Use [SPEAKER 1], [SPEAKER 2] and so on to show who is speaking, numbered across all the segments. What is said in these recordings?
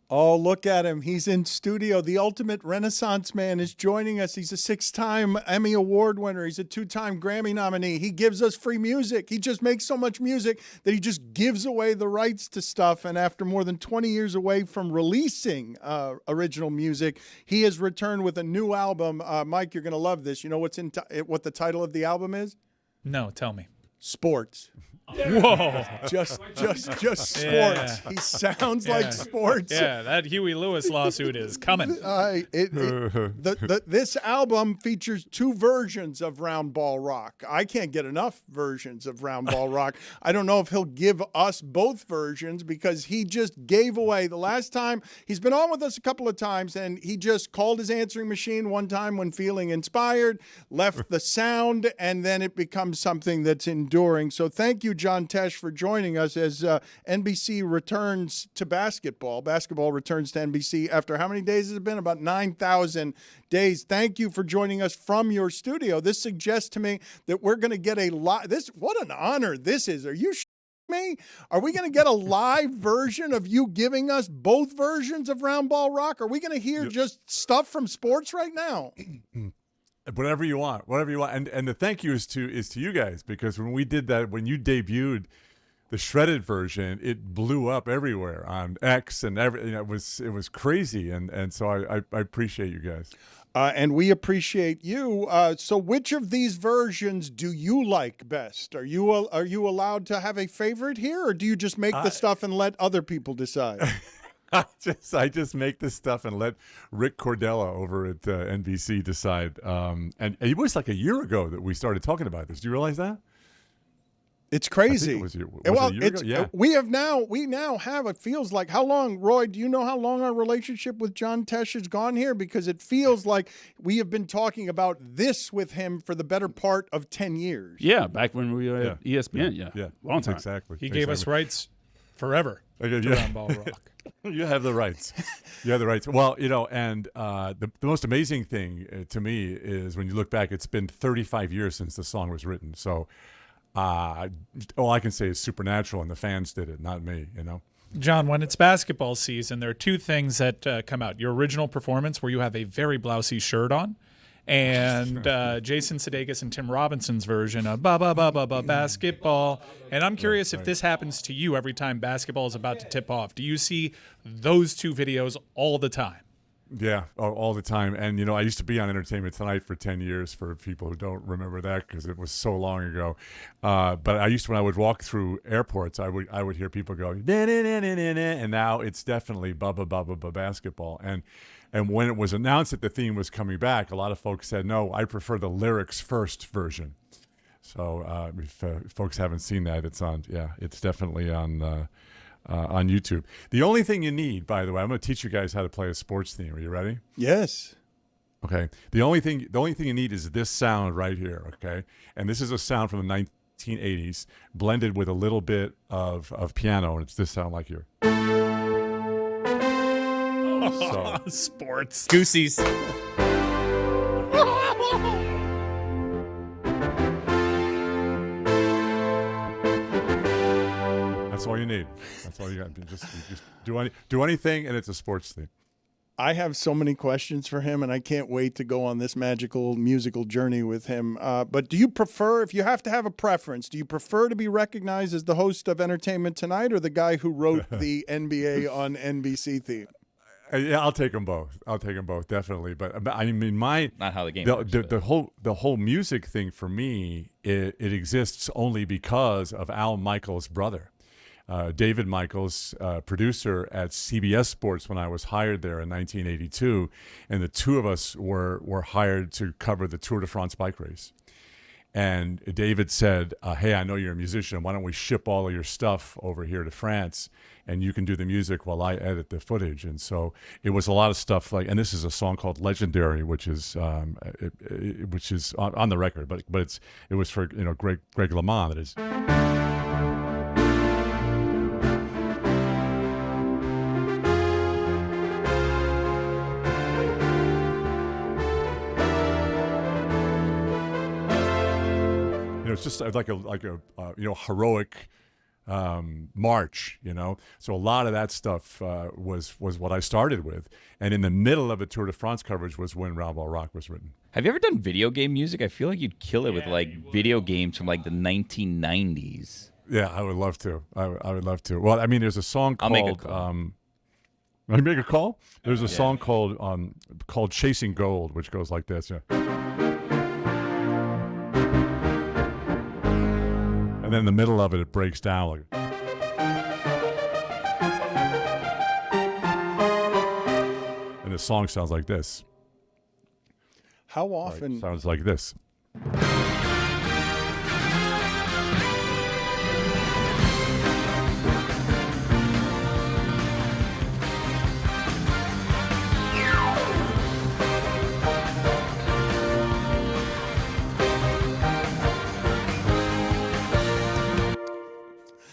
[SPEAKER 1] Oh, look at him. He's in studio. The ultimate Renaissance man is joining us. He's a 6-time Emmy Award winner. He's a 2-time Grammy nominee. He gives us free music. He just makes so much music that he just gives away the rights to stuff. And after more than 20 years away from releasing original music, he has returned with a new album. Mike, you're going to love this. You know what the title of the album is?
[SPEAKER 2] No, tell me.
[SPEAKER 1] Sports.
[SPEAKER 2] Whoa.
[SPEAKER 1] Just sports.
[SPEAKER 2] Yeah.
[SPEAKER 1] He sounds like sports.
[SPEAKER 2] Yeah, that Huey Lewis lawsuit is coming.
[SPEAKER 1] This album features 2 versions of Roundball Rock. I can't get enough versions of Roundball Rock. I don't know if he'll give us both versions because he just gave away the last time. He's been on with us a couple of times, and he just called his answering machine one time when feeling inspired, left the sound, and then it becomes something that's enduring. So thank you, John Tesh, for joining us as NBC returns to basketball. Basketball returns to NBC after how many days has it been? About 9,000 days. Thank you for joining us from your studio. This suggests to me that we're going to get a lot. What an honor this is. Are you me? Are we going to get a live version of you giving us both versions of Roundball Rock? Are we going to hear just stuff from sports right now?
[SPEAKER 3] Whatever you want, and the thank you is to you guys, because when we did that, when you debuted the shredded version, it blew up everywhere on X and it was crazy, and so I appreciate you guys,
[SPEAKER 1] and we appreciate you. So, which of these versions do you like best? Are you allowed to have a favorite here, or do you just make the stuff and let other people decide?
[SPEAKER 3] I just make this stuff and let Rick Cordella over at NBC decide. And it was like a year ago that we started talking about this. Do you realize that?
[SPEAKER 1] It's crazy.
[SPEAKER 3] Was it a year ago? Yeah.
[SPEAKER 1] We now have, it feels like, how long, Roy, do you know how long our relationship with John Tesh has gone here? Because it feels like we have been talking about this with him for the better part of 10 years.
[SPEAKER 4] Yeah, back when we were at ESPN. Yeah. Long time.
[SPEAKER 3] Exactly.
[SPEAKER 2] He gave us rights forever to Roundball Rock.
[SPEAKER 3] You have the rights. You have the rights. Well, and the most amazing thing to me is when you look back, it's been 35 years since the song was written. So all I can say is supernatural, and the fans did it, not me,
[SPEAKER 2] John, when it's basketball season, there are 2 things that come out. Your original performance, where you have a very blousy shirt on, and Jason Sudeikis and Tim Robinson's version of ba ba ba ba ba basketball. And I'm curious if this happens to you every time basketball is about to tip off. Do you see those 2 videos all the time?
[SPEAKER 3] Yeah, all the time. And I used to be on Entertainment Tonight for 10 years, for people who don't remember that, because it was so long ago. But I used to, when I would walk through airports, I would hear people go, and now it's definitely ba ba ba ba ba basketball. And when it was announced that the theme was coming back, a lot of folks said, no, I prefer the lyrics first version. So if folks haven't seen that, it's definitely on YouTube. The only thing you need, by the way, I'm going to teach you guys how to play a sports theme. Are you ready?
[SPEAKER 1] Yes.
[SPEAKER 3] Okay. The only thing you need is this sound right here, okay? And this is a sound from the 1980s blended with a little bit of piano, and it's this sound like here. So.
[SPEAKER 2] Sports.
[SPEAKER 4] Goosies.
[SPEAKER 3] That's all you need. That's all you got. Just do anything, and it's a sports thing.
[SPEAKER 1] I have so many questions for him, and I can't wait to go on this magical musical journey with him. But do you prefer, if you have to have a preference, do you prefer to be recognized as the host of Entertainment Tonight or the guy who wrote the NBA on NBC theme?
[SPEAKER 3] Yeah, I'll take them both. Definitely. But I mean,
[SPEAKER 4] not how the game works,
[SPEAKER 3] the whole music thing for me, it exists only because of Al Michaels' brother. David Michaels, producer at CBS Sports when I was hired there in 1982, and the 2 of us were hired to cover the Tour de France bike race. And David said, hey, I know you're a musician. Why don't we ship all of your stuff over here to France, and you can do the music while I edit the footage. And so it was a lot of stuff like, and this is a song called Legendary, which is on the record, but it was for Greg LeMond. That is. It's just like a heroic March, So a lot of that stuff was what I started with. And in the middle of a Tour de France coverage was when Roundball Rock was written.
[SPEAKER 4] Have you ever done video game music? I feel like you'd kill it with video games from like the 1990s.
[SPEAKER 3] Yeah, I would love to. I would love to. Well, I mean, there's a song called.
[SPEAKER 4] I'll make a call.
[SPEAKER 3] I make a call? There's a song called Chasing Gold, which goes like this. Yeah. And then in the middle of it, it breaks down. Like, and the song sounds like this.
[SPEAKER 1] How often?
[SPEAKER 3] Right, sounds like this.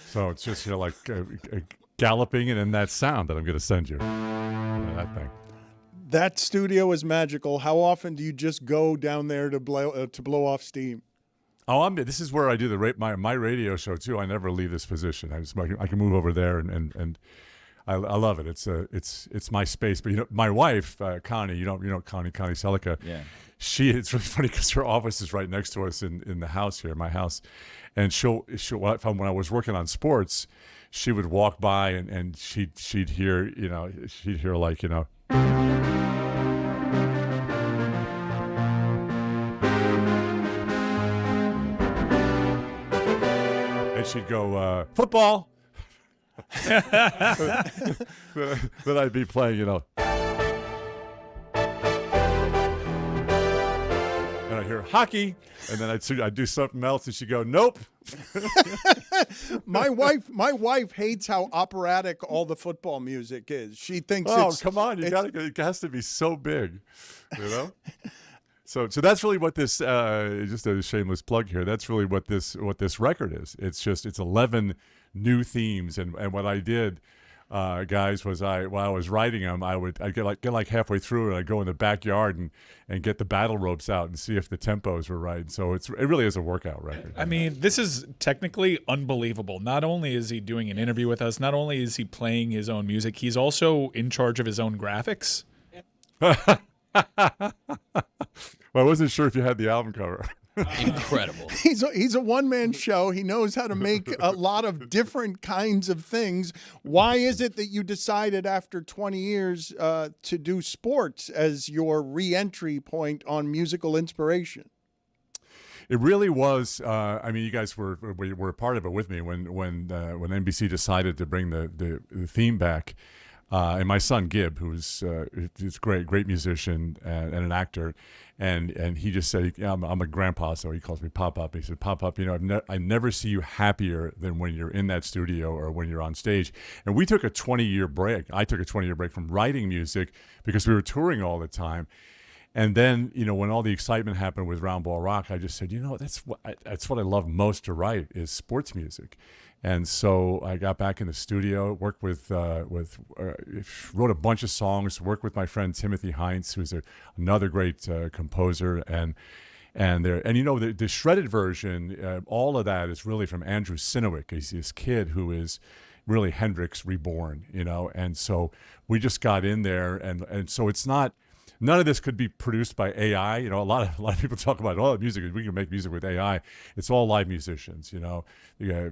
[SPEAKER 3] So it's just like galloping and then that sound that I'm going to send you. That thing.
[SPEAKER 1] That studio is magical. How often do you just go down there to blow off steam?
[SPEAKER 3] Oh, this is where I do my radio show too. I never leave this position. I can move over there and I love it. It's my space. But my wife Connie, you know Connie Selica.
[SPEAKER 4] Yeah.
[SPEAKER 3] It's really funny because her office is right next to us in the house here, my house. And she'll when I was working on sports, she would walk by and she'd hear like. And she'd go, football. Then I'd be playing, And I'd hear hockey. And then I'd do something else, and she'd go, "Nope."
[SPEAKER 1] My wife hates how operatic all the football music is. She thinks,
[SPEAKER 3] come on, it has to be so big, So that's really what this. Just a shameless plug here. That's really what this record is. It's 11 new themes, and what I did. Guys, while I was writing them, I'd get like halfway through and I'd go in the backyard and get the battle ropes out and see if the tempos were right. So it really is a workout record.
[SPEAKER 2] I mean, this is technically unbelievable. Not only is he doing an interview with us, not only is he playing his own music, he's also in charge of his own graphics.
[SPEAKER 3] Well, I wasn't sure if you had the album cover.
[SPEAKER 4] Incredible.
[SPEAKER 1] He's a one-man show. He knows how to make a lot of different kinds of things. Why is it that you decided after 20 years to do sports as your re-entry point on musical inspiration?
[SPEAKER 3] It really was. I mean, you guys were a part of it with me when NBC decided to bring the theme back. And my son Gib, who's a great musician and an actor, and he just said, I'm a grandpa, so he calls me Pop-Up. He said, Pop-Up, I never see you happier than when you're in that studio or when you're on stage. And we took a 20-year break. I took a 20-year break from writing music because we were touring all the time. And then, when all the excitement happened with Roundball Rock, I just said, that's what I love most to write is sports music. And so I got back in the studio, worked wrote a bunch of songs, worked with my friend Timothy Heinz, who's another great composer, and the shredded version, all of that is really from Andrew Sinowick. He's this kid who is really Hendrix reborn, and so we just got in there, and so it's not. None of this could be produced by AI. A lot of people talk about music. We can make music with AI. It's all live musicians.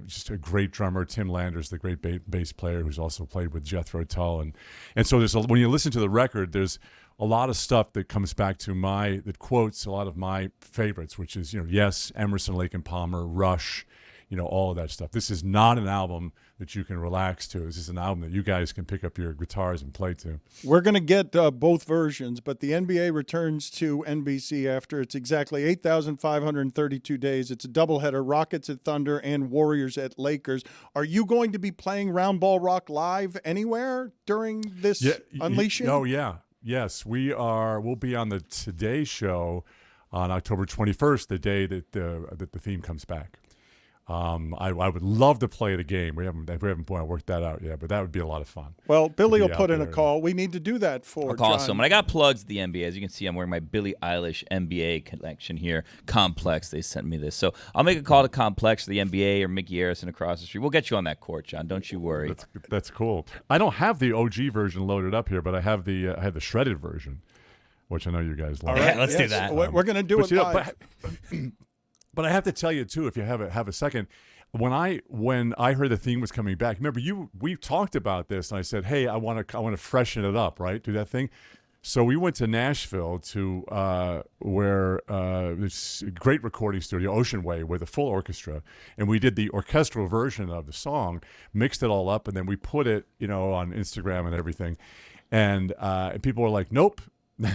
[SPEAKER 3] Just a great drummer, Tim Landers, the great bass player, who's also played with Jethro Tull, and so when you listen to the record, there's a lot of stuff that comes back to that quotes a lot of my favorites, which is Yes, Emerson, Lake and Palmer, Rush. All of that stuff. This is not an album that you can relax to. This is an album that you guys can pick up your guitars and play to.
[SPEAKER 1] We're going to get both versions, but the NBA returns to NBC after it's exactly 8,532 days. It's a doubleheader, Rockets at Thunder and Warriors at Lakers. Are you going to be playing Roundball Rock live anywhere during this unleashing?
[SPEAKER 3] Oh, yeah. Yes, we are. We'll be on the Today Show on October 21st, the day that the theme comes back. I would love to play the game. We haven't worked that out yet, but that would be a lot of fun.
[SPEAKER 1] Well, Billy will
[SPEAKER 3] be
[SPEAKER 1] put
[SPEAKER 3] out
[SPEAKER 1] in a
[SPEAKER 3] there.
[SPEAKER 1] call. We need to do that for
[SPEAKER 4] I'll call
[SPEAKER 1] John.
[SPEAKER 4] someone. I got plugs at the NBA. As you can see, I'm wearing my Billie Eilish NBA collection here. Complex, they sent me this. So I'll make a call to Complex, the NBA, or Mickey Harrison across the street. We'll get you on that court, John. Don't you worry.
[SPEAKER 3] That's cool. I don't have the OG version loaded up here, but I have the shredded version, which I know you guys love.
[SPEAKER 1] All right,
[SPEAKER 4] let's do that.
[SPEAKER 1] We're going to do it live.
[SPEAKER 3] But I have to tell you too, if you have a second, when I heard the theme was coming back, remember we talked about this, and I said, hey, I want to freshen it up, right? Do that thing. So we went to Nashville to where this great recording studio, Ocean Way, with a full orchestra, and we did the orchestral version of the song, mixed it all up, and then we put it, on Instagram and everything, and people were like, nope.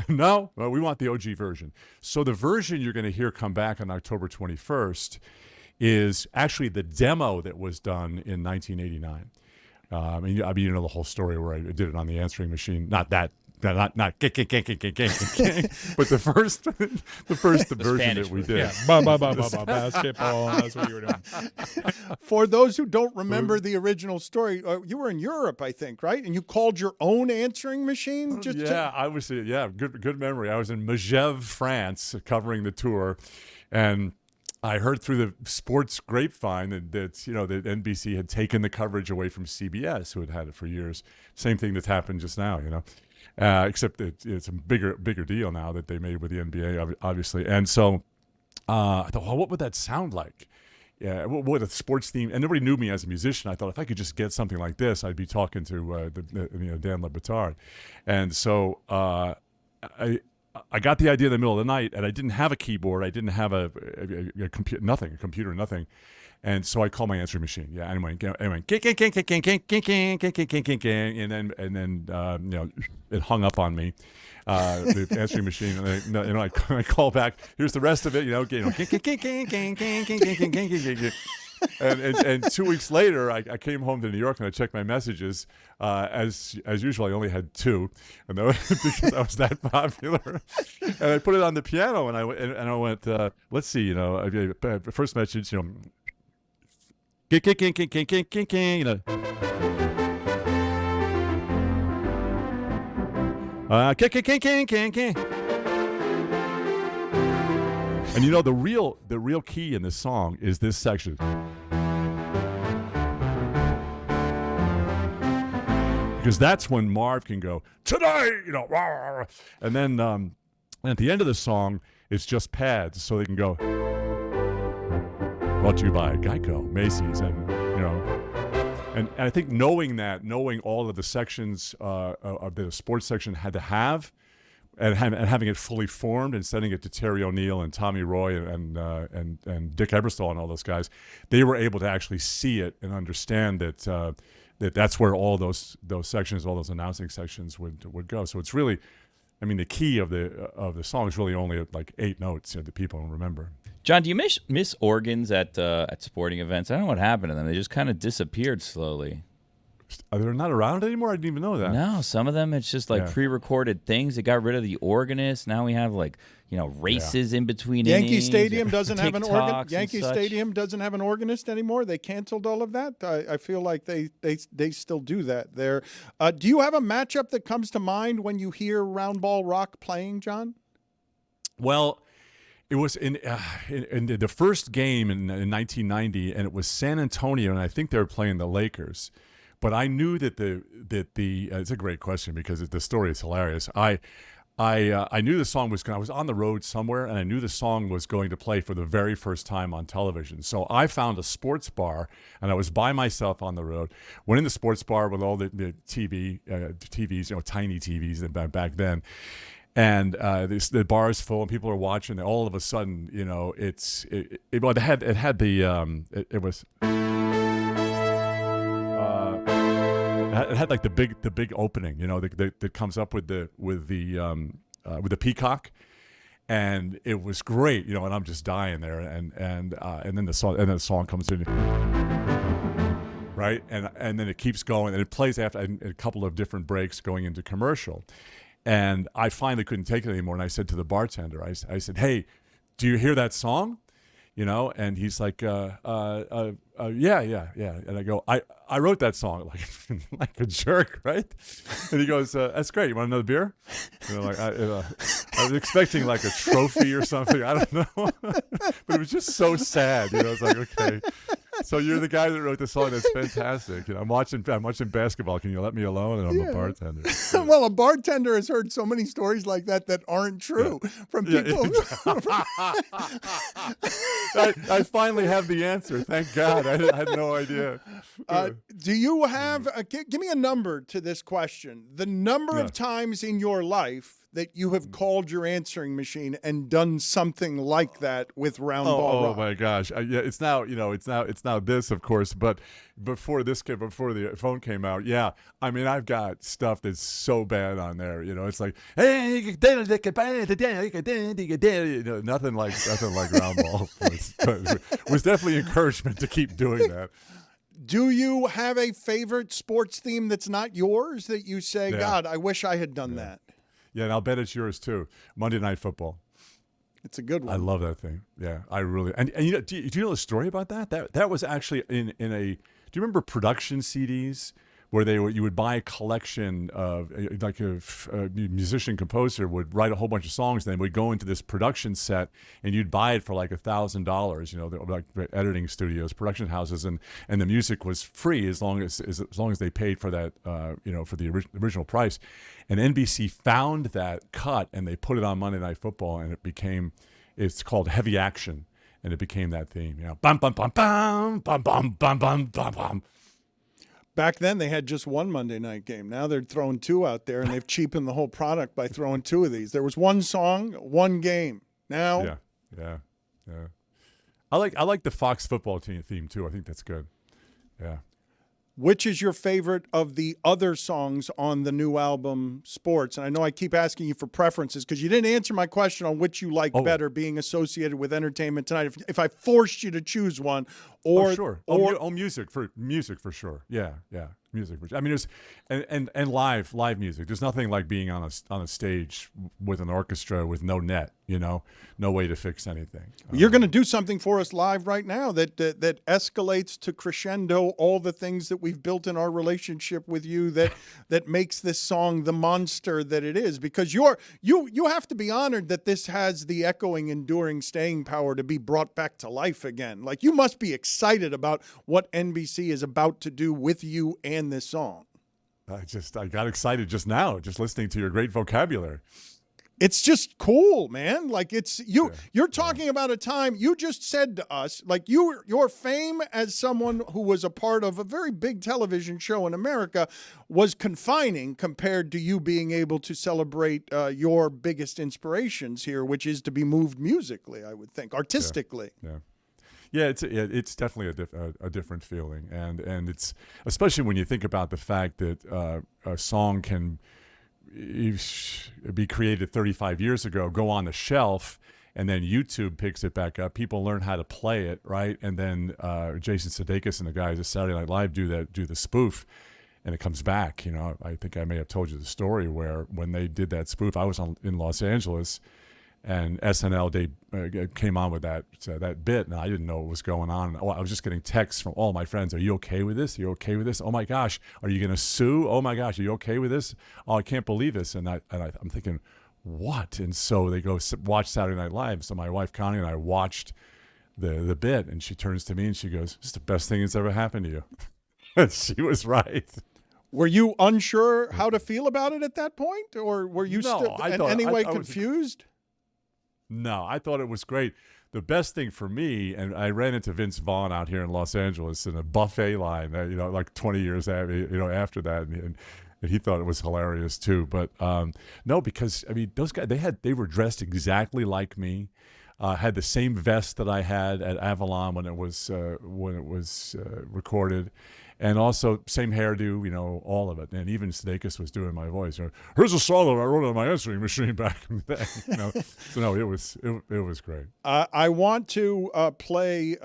[SPEAKER 3] No, well, we want the OG version. So the version you're going to hear come back on October 21st is actually the demo that was done in 1989. You know the whole story where I did it on the answering machine. Not gang, but the first version that we did.
[SPEAKER 2] Yeah, basketball. That's what you were doing.
[SPEAKER 1] For those who don't remember the original story, you were in Europe, I think, right? And you called your own answering machine?
[SPEAKER 3] I was. Good memory. I was in Megève, France, covering the tour, and I heard through the sports grapevine that that NBC had taken the coverage away from CBS, who had had it for years. Same thing that's happened just now, except that it's a bigger deal now that they made with the NBA, obviously. And so I thought, well, what would that sound like? Yeah, what a sports theme. And nobody knew me as a musician. I thought if I could just get something like this, I'd be talking to Dan Le Batard. And so I got the idea in the middle of the night, and I didn't have a keyboard. I didn't have a computer, nothing. And so I called my answering machine. Yeah, and it went, king, and then it hung up on me, the answering machine. And I call back. Here's the rest of it. And 2 weeks later, I came home to New York and I checked my messages. As usual, I only had 2, and that was because I was that popular. And I put it on the piano, and I went. Let's see, first message, and the real key in this song is this section. Because that's when Marv can go, today, and then at the end of the song, it's just pads, so they can go, brought to you by Geico, Macy's, and I think knowing all of the sections of the sports section had to have, and having it fully formed, and sending it to Terry O'Neill and Tommy Roy and Dick Eberstall and all those guys, they were able to actually see it and understand that that's where all those sections, all those announcing sections would go. So it's really, the key of the song is really only like 8 notes that people remember.
[SPEAKER 4] John, do you miss organs at sporting events? I don't know what happened to them. They just kind of disappeared slowly.
[SPEAKER 3] They're not around anymore? I didn't even know that.
[SPEAKER 4] No, some of them, it's just like pre-recorded things. They got rid of the organist. Now we have races in between
[SPEAKER 1] Yankee
[SPEAKER 4] innings.
[SPEAKER 1] Stadium doesn't have an organ.
[SPEAKER 4] TikToks
[SPEAKER 1] Yankee
[SPEAKER 4] and such.
[SPEAKER 1] Stadium doesn't have an organist anymore. They canceled all of that. I feel like they still do that there. Do you have a matchup that comes to mind when you hear Roundball Rock playing, John?
[SPEAKER 3] Well, it was in the first game in 1990, and it was San Antonio, and I think they were playing the Lakers. But I knew that it's a great question because the story is hilarious. I knew the song was going. I was on the road somewhere, and I knew the song was going to play for the very first time on television. So I found a sports bar, and I was by myself on the road. Went in the sports bar with all the TVs, tiny TVs back then. And the bar is full, and people are watching. And all of a sudden, it had like the big opening, that comes up with the peacock, and it was great, and I'm just dying there, and then the song comes in, right, and then it keeps going, and it plays after a couple of different breaks going into commercial. And I finally couldn't take it anymore, and I said to the bartender, I said, hey, do you hear that song? you know, and he's like, yeah. And I go, I wrote that song like a jerk, right? And he goes, that's great. You want another beer? You know, like I was expecting like a trophy or something. I don't know, but it was just so sad. You know, it's like, okay, so you're the guy that wrote the song. That's fantastic. You know, I'm watching basketball. Can you let me alone? And I'm a bartender.
[SPEAKER 1] Well, a bartender has heard so many stories like that aren't true from people.
[SPEAKER 3] I finally have the answer. Thank God. I had no idea.
[SPEAKER 1] Do you have give me a number to this question? The number of times in your life that you have called your answering machine and done something like that with Roundball Rock.
[SPEAKER 3] Oh my gosh. Yeah, it's now this, of course, but before the phone came out, yeah. I mean, I've got stuff that's so bad on there, you know. It's like, hey, you know, nothing like Roundball. It was definitely encouragement to keep doing that.
[SPEAKER 1] Do you have a favorite sports theme that's not yours that you say, God, I wish I had done that?
[SPEAKER 3] Yeah, and I'll bet it's yours too. Monday Night Football.
[SPEAKER 1] It's a good one.
[SPEAKER 3] I love that thing. Yeah, I really. And you know, do you know the story about that? That was actually in a. Do you remember production CDs where you would buy a collection of like a musician composer would write a whole bunch of songs, and then would go into this production set, and you'd buy it for like $1,000. You know, like editing studios, production houses, and the music was free as long as they paid for that. You know, for the original price. And NBC found that cut, and they put it on Monday Night Football, and it's called Heavy Action, and it became that theme. You know, bum bum bum bum bum bum bum bum bum bum.
[SPEAKER 1] Back then, they had just one Monday night game. Now they're throwing two out there, and they've cheapened the whole product by throwing two of these. There was one song, one game. Now,
[SPEAKER 3] yeah. I like the Fox football team theme too. I think that's good. Yeah.
[SPEAKER 1] Which is your favorite of the other songs on the new album, Sports? And I know I keep asking you for preferences because you didn't answer my question on which you like better being associated with Entertainment Tonight. If I forced you to choose one,
[SPEAKER 3] sure. Music for sure. Yeah. Music. I mean, there's and live music. There's nothing like being on a stage with an orchestra with no net. You know, no way to fix anything.
[SPEAKER 1] You're going to do something for us live right now that escalates to crescendo all the things that we've built in our relationship with you that makes this song the monster that it is. Because you have to be honored that this has the echoing, enduring, staying power to be brought back to life again. Like, you must be excited about what NBC is about to do with you and this song.
[SPEAKER 3] I got excited just now, just listening to your great vocabulary.
[SPEAKER 1] It's just cool, man. Like, it's you're talking about a time you just said to us, like, your fame as someone who was a part of a very big television show in America was confining compared to you being able to celebrate your biggest inspirations here, which is to be moved musically, I would think, artistically.
[SPEAKER 3] Yeah, it's definitely a different feeling, and it's especially when you think about the fact that a song can be created 35 years ago, go on the shelf, and then YouTube picks it back up. People learn how to play it, right? And then Jason Sudeikis and the guys at Saturday Night Live do the spoof, and it comes back. You know, I think I may have told you the story where when they did that spoof, I was in Los Angeles, and SNL came on with that bit, and I didn't know what was going on. I was just getting texts from all my friends. Are you okay with this? Are you okay with this? Oh my gosh, are you going to sue? Oh my gosh, are you okay with this? Oh, I can't believe this. And I'm thinking, what? And so they go watch Saturday Night Live. So my wife Connie and I watched the bit, and she turns to me and she goes, "It's the best thing that's ever happened to you." And she was right.
[SPEAKER 1] Were you unsure how to feel about it at that point, or were you still in any way confused?
[SPEAKER 3] No, I thought it was great. The best thing for me, and I ran into Vince Vaughn out here in Los Angeles in a buffet line, like 20 years after that, and he thought it was hilarious too. But no, because I mean, those guys they were dressed exactly like me, had the same vest that I had at Avalon when it was recorded. And also, same hairdo, all of it. And even Sudeikis was doing my voice. Here's a song that I wrote on my answering machine back in the day. So no, it was great.
[SPEAKER 1] I want to play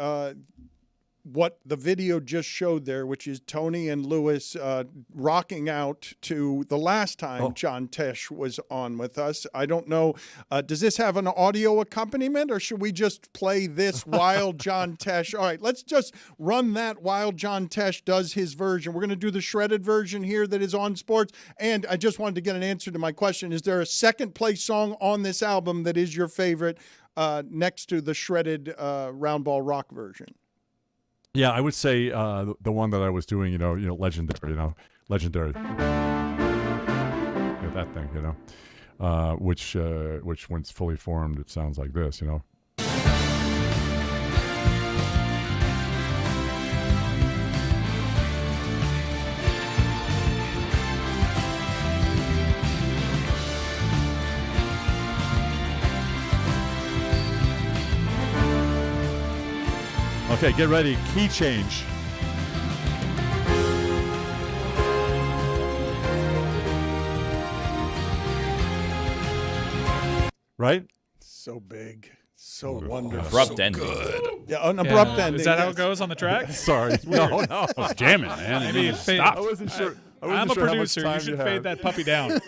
[SPEAKER 1] what the video just showed there, which is Tony and Lewis rocking out to the last time John Tesh was on with us. I don't know, does this have an audio accompaniment, or should we just play this while John Tesh? All right, let's just run that while John Tesh does his version. We're going to do the shredded version here that is on sports, and I just wanted to get an answer to my question. Is there a second place song on this album that is your favorite next to the shredded Roundball rock version?
[SPEAKER 3] Yeah, I would say the one that I was doing, legendary, legendary. That thing, which when it's fully formed, it sounds like this, Okay, get ready. Key change. Right?
[SPEAKER 1] So big. So wonderful.
[SPEAKER 4] Abrupt ending.
[SPEAKER 1] Good. Yeah, an abrupt ending.
[SPEAKER 2] Is that how it goes on the track?
[SPEAKER 3] Sorry. No.
[SPEAKER 5] Jamming, man.
[SPEAKER 2] Maybe
[SPEAKER 3] Stop. I wasn't sure.
[SPEAKER 2] I'm a producer. You should fade that puppy down.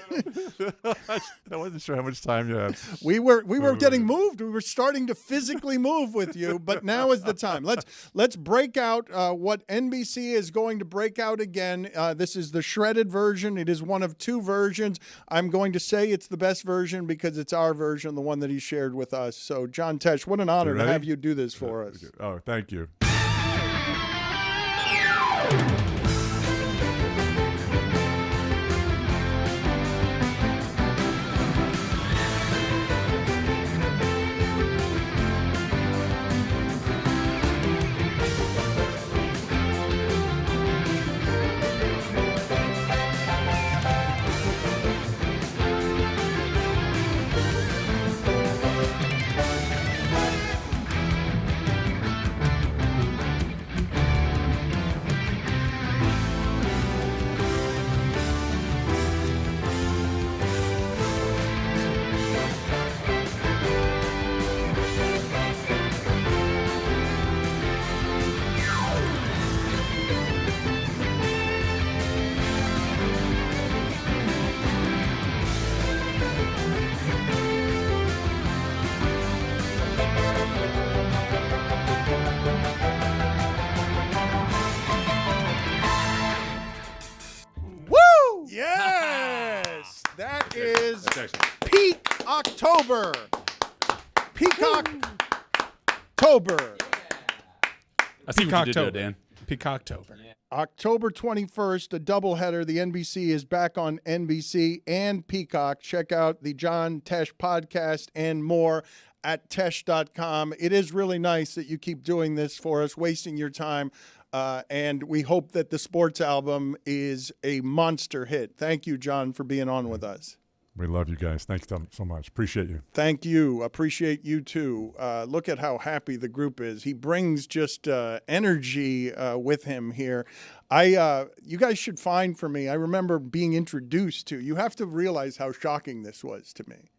[SPEAKER 3] I wasn't sure how much time you had.
[SPEAKER 1] We were getting moved. We were starting to physically move with you, but now is the time. Let's break out what NBC is going to break out again. This is the shredded version. It is one of two versions. I'm going to say it's the best version because it's our version, the one that he shared with us. So, John Tesh, what an honor to have you do this for us.
[SPEAKER 3] Oh, thank you.
[SPEAKER 1] Yes, that is peak October. Peacock October.
[SPEAKER 5] I see what you did there, Dan.
[SPEAKER 2] Peacocktober.
[SPEAKER 1] October 21st, a doubleheader. The NBC is back on NBC and Peacock. Check out the John Tesh podcast and more at tesh.com. It is really nice that you keep doing this for us, wasting your time. And we hope that the sports album is a monster hit. Thank you, John, for being on with us.
[SPEAKER 3] We love you guys. Thanks so much. Appreciate you.
[SPEAKER 1] Thank you. Appreciate you, too. Look at how happy the group is. He brings just energy with him here. You guys should find for me, I remember being introduced to, you have to realize how shocking this was to me.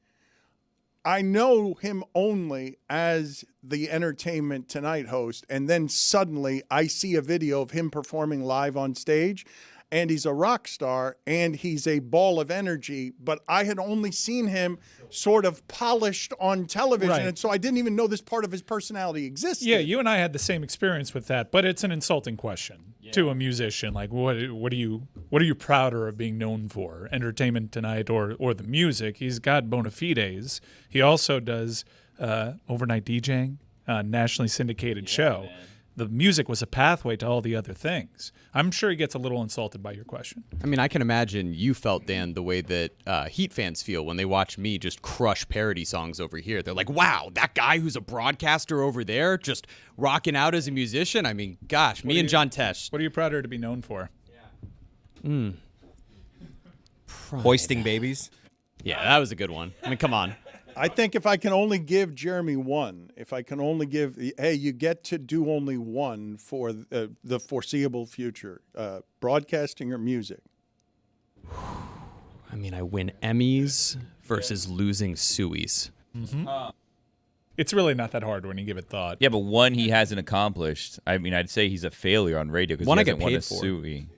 [SPEAKER 1] I know him only as the Entertainment Tonight host, and then suddenly I see a video of him performing live on stage, and he's a rock star, and he's a ball of energy, but I had only seen him sort of polished on television,
[SPEAKER 2] Right.
[SPEAKER 1] and so I didn't even know this part of his personality existed.
[SPEAKER 2] Yeah, you and I had the same experience with that, but it's an insulting question to a musician. Like, what are you prouder of being known for? Entertainment Tonight or the music? He's got bona fides. He also does overnight DJing, nationally syndicated show.
[SPEAKER 4] Man.
[SPEAKER 2] The music was a pathway to all the other things. I'm sure he gets a little insulted by your question.
[SPEAKER 6] I mean, I can imagine you felt, Dan, the way that Heat fans feel when they watch me just crush parody songs over here. They're like, wow, that guy who's a broadcaster over there just rocking out as a musician. I mean, gosh, me and John Tesh.
[SPEAKER 2] What are you prouder to be known for?
[SPEAKER 7] Hoisting babies.
[SPEAKER 6] Yeah, that was a good one. I mean, come on.
[SPEAKER 1] I think if I can only give Jeremy one, if I can only give, hey, you get to do only one for the foreseeable future, broadcasting or music.
[SPEAKER 6] I mean, I win Emmys versus losing Sueys.
[SPEAKER 2] It's really not that hard when you give it thought.
[SPEAKER 4] Yeah, but one he hasn't accomplished. I mean, I'd say he's a failure on radio because
[SPEAKER 7] One
[SPEAKER 4] he
[SPEAKER 7] I get
[SPEAKER 4] hasn't won a
[SPEAKER 7] paid for.
[SPEAKER 4] SUI.